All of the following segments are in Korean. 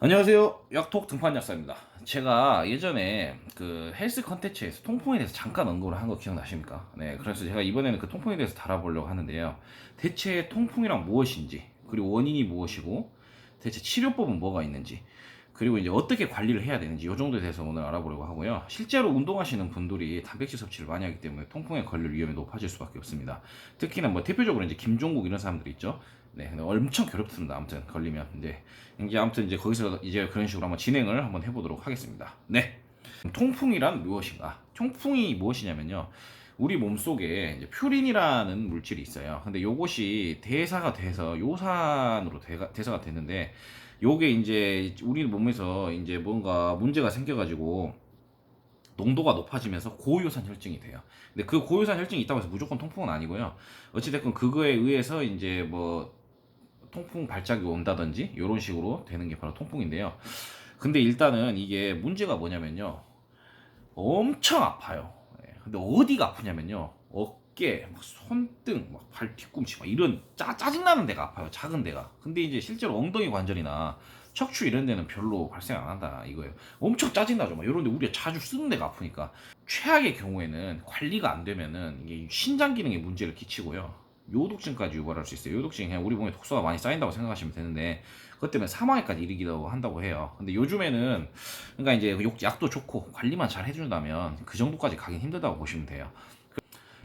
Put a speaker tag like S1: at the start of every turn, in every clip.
S1: 안녕하세요. 약톡 등판 약사입니다. 제가 예전에 그 헬스 컨텐츠에서 통풍에 대해서 잠깐 언급을 한 거 기억나십니까? 네, 그래서 제가 이번에는 그 통풍에 대해서 달아보려고 하는데요. 대체 통풍이란 무엇인지, 그리고 원인이 무엇이고, 대체 치료법은 뭐가 있는지, 그리고 이제 어떻게 관리를 해야 되는지 이 정도에 대해서 오늘 알아보려고 하고요. 실제로 운동하시는 분들이 단백질 섭취를 많이 하기 때문에 통풍에 걸릴 위험이 높아질 수밖에 없습니다. 특히나 뭐 대표적으로 이제 김종국 이런 사람들이 있죠. 네, 근데 엄청 괴롭습니다. 아무튼 걸리면. 네, 이제 아무튼 이제 거기서 이제 그런 식으로 한번 진행을 한번 해보도록 하겠습니다. 네, 통풍이란 무엇인가? 통풍이 무엇이냐면요. 우리 몸 속에 이제 퓨린이라는 물질이 있어요. 근데 요것이 대사가 돼서 요산으로 대사가 됐는데 요게 이제 우리 몸에서 이제 뭔가 문제가 생겨가지고 농도가 높아지면서 고요산 혈증이 돼요. 근데 그 고요산 혈증이 있다고 해서 무조건 통풍은 아니고요. 어찌됐건 그거에 의해서 이제 뭐 통풍 발작이 온다든지 이런 식으로 되는 게 바로 통풍인데요. 근데 일단은 이게 문제가 뭐냐면요. 엄청 아파요. 예. 근데 어디가 아프냐면요. 어깨, 막 손등, 막 발 뒤꿈치, 막 이런 짜증나는 데가 아파요. 작은 데가. 근데 이제 실제로 엉덩이 관절이나 척추 이런 데는 별로 발생 안 한다 이거예요. 엄청 짜증나죠. 막 이런 데 우리가 자주 쓰는 데가 아프니까. 최악의 경우에는 관리가 안 되면은 이게 신장 기능에 문제를 끼치고요. 요독증까지 유발할 수 있어요. 요독증이 그냥 우리 몸에 독소가 많이 쌓인다고 생각하시면 되는데 그것 때문에 사망에까지 이르기도 한다고 해요. 근데 요즘에는 그러니까 이제 약도 좋고 관리만 잘 해준다면 그 정도까지 가긴 힘들다고 보시면 돼요.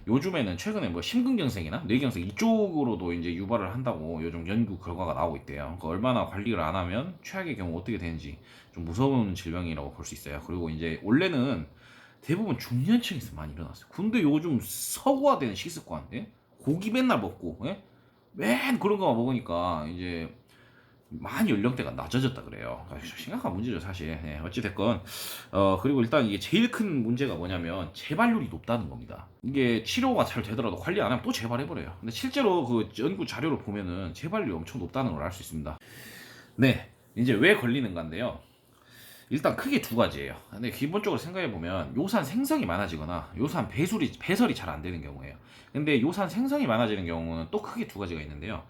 S1: 요즘에는 최근에 뭐 심근경색이나 뇌경색 이쪽으로도 이제 유발을 한다고 요즘 연구 결과가 나오고 있대요. 그러니까 얼마나 관리를 안 하면 최악의 경우 어떻게 되는지 좀 무서운 질병이라고 볼 수 있어요. 그리고 이제 원래는 대부분 중년층에서 많이 일어났어요. 근데 요즘 서구화되는 식습관, 예? 고기 맨날 먹고, 예? 맨 그런 거만 먹으니까 이제 많이 연령대가 낮아졌다 그래요. 심각한 문제죠 사실. 예, 어찌됐건 그리고 일단 이게 제일 큰 문제가 뭐냐면 재발률이 높다는 겁니다. 이게 치료가 잘 되더라도 관리 안 하면 또 재발해버려요. 근데 실제로 그 연구 자료를 보면은 재발률이 엄청 높다는 걸 알 수 있습니다. 네, 이제 왜 걸리는 건데요. 일단 크게 두 가지예요. 근데 기본적으로 생각해 보면 요산 생성이 많아지거나 요산 배설이 잘 안 되는 경우예요. 근데 요산 생성이 많아지는 경우는 또 크게 두 가지가 있는데요.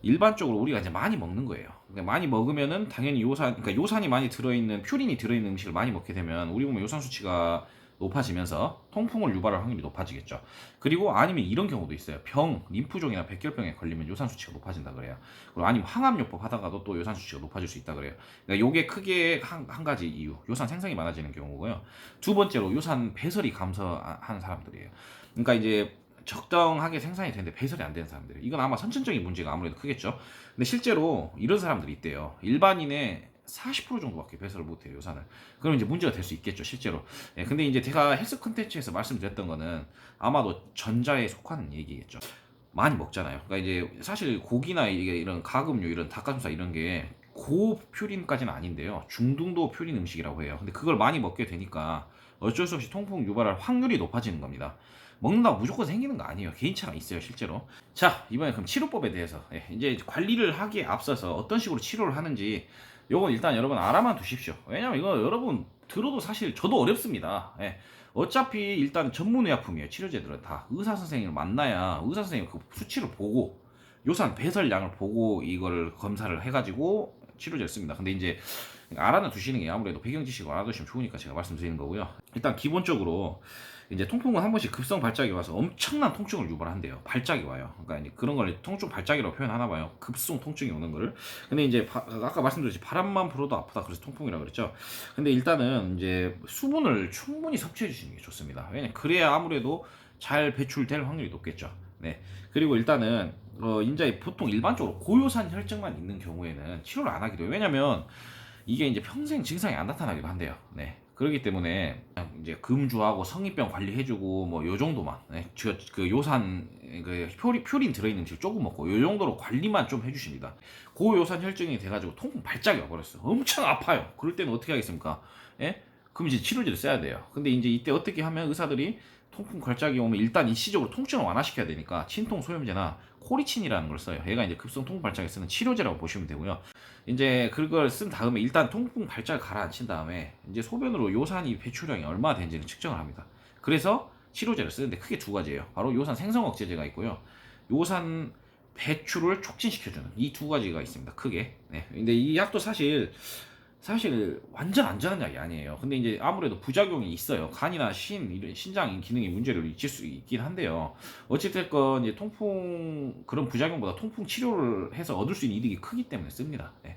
S1: 일반적으로 우리가 이제 많이 먹는 거예요. 그러니까 많이 먹으면은 당연히 그러니까 요산이 많이 들어있는, 퓨린이 들어있는 음식을 많이 먹게 되면 우리 몸의 요산 수치가 높아지면서 통풍을 유발할 확률이 높아지겠죠. 그리고 아니면 이런 경우도 있어요. 림프종이나 백혈병에 걸리면 요산 수치가 높아진다 그래요. 그리고 아니면 항암요법 하다가도 또 요산 수치가 높아질 수 있다 그래요. 그러니까 요게 크게 한 가지 이유. 요산 생성이 많아지는 경우고요. 두 번째로 요산 배설이 감소하는 사람들이에요. 그러니까 이제 적당하게 생산이 되는데 배설이 안 되는 사람들. 이건 아마 선천적인 문제가 아무래도 크겠죠. 근데 실제로 이런 사람들이 있대요. 일반인의 40% 정도밖에 배설을 못해요, 요산을. 그럼 이제 문제가 될 수 있겠죠, 실제로. 예, 근데 이제 제가 헬스 컨텐츠에서 말씀드렸던 거는 아마도 전자에 속하는 얘기겠죠. 많이 먹잖아요. 그러니까 이제 사실 고기나 이게 이런 가금류, 이런 닭가슴살 이런 게 고퓨린까지는 아닌데요. 중등도 퓨린 음식이라고 해요. 근데 그걸 많이 먹게 되니까 어쩔 수 없이 통풍 유발할 확률이 높아지는 겁니다. 먹는다고 무조건 생기는 거 아니에요. 개인차가 있어요, 실제로. 자, 이번에 그럼 치료법에 대해서 이제 관리를 하기에 앞서서 어떤 식으로 치료를 하는지 요건 일단 여러분 알아만 두십시오. 왜냐면 이거 여러분 들어도 사실 저도 어렵습니다. 어차피 일단 전문의약품이에요. 치료제들은 다 의사 선생님을 만나야 의사 선생님 그 수치를 보고 요산 배설량을 보고 이거를 검사를 해가지고 치료제를 씁니다. 근데 이제 알아는 두시는 게 아무래도 배경 지식을 알아두시면 좋으니까 제가 말씀드리는 거고요. 일단 기본적으로 이제 통풍은 한 번씩 급성 발작이 와서 엄청난 통증을 유발한대요. 발작이 와요. 그러니까 이제 그런 걸 통증 발작이라고 표현하나 봐요. 급성 통증이 오는 거를. 근데 이제 아까 말씀드렸지 바람만 불어도 아프다 그래서 통풍이라고 그랬죠. 근데 일단은 이제 수분을 충분히 섭취해 주시는 게 좋습니다. 왜냐 그래야 아무래도 잘 배출될 확률이 높겠죠. 네. 그리고 일단은 이제 보통 일반적으로 고요산 혈증만 있는 경우에는 치료를 안 하기도 해요. 왜냐면 이게 이제 평생 증상이 안 나타나기도 한대요. 네. 그렇기 때문에 그냥 이제 금주하고 성인병 관리해주고 뭐 요 정도만 그 요산 그 퓨린 들어있는 음식 조금 먹고 요 정도로 관리만 좀 해주십니다. 고요산 혈증이 돼가지고 통풍 발작이 와버렸어. 엄청 아파요. 그럴 때는 어떻게 하겠습니까? 예? 그럼 이제 치료제를 써야 돼요. 근데 이제 이때 어떻게 하면 의사들이 통풍 발작이 오면 일단 일시적으로 통증을 완화시켜야 되니까 진통 소염제나 코리친이라는 걸 써요. 얘가 이제 급성 통풍 발작에 쓰는 치료제라고 보시면 되고요. 이제 그걸 쓴 다음에 일단 통풍 발작을 가라앉힌 다음에 이제 소변으로 요산이 배출량이 얼마나 되는지를 측정을 합니다. 그래서 치료제를 쓰는데 크게 두 가지예요. 바로 요산 생성 억제제가 있고요. 요산 배출을 촉진시켜주는 이 두 가지가 있습니다. 크게. 네. 근데 이 약도 사실 사실 완전 안전한 약이 아니에요. 근데 이제 아무래도 부작용이 있어요. 간이나 이런 신장 기능에 문제를 일으킬 수 있긴 한데요. 어찌 됐건 이제 통풍 그런 부작용보다 통풍 치료를 해서 얻을 수 있는 이득이 크기 때문에 씁니다. 네.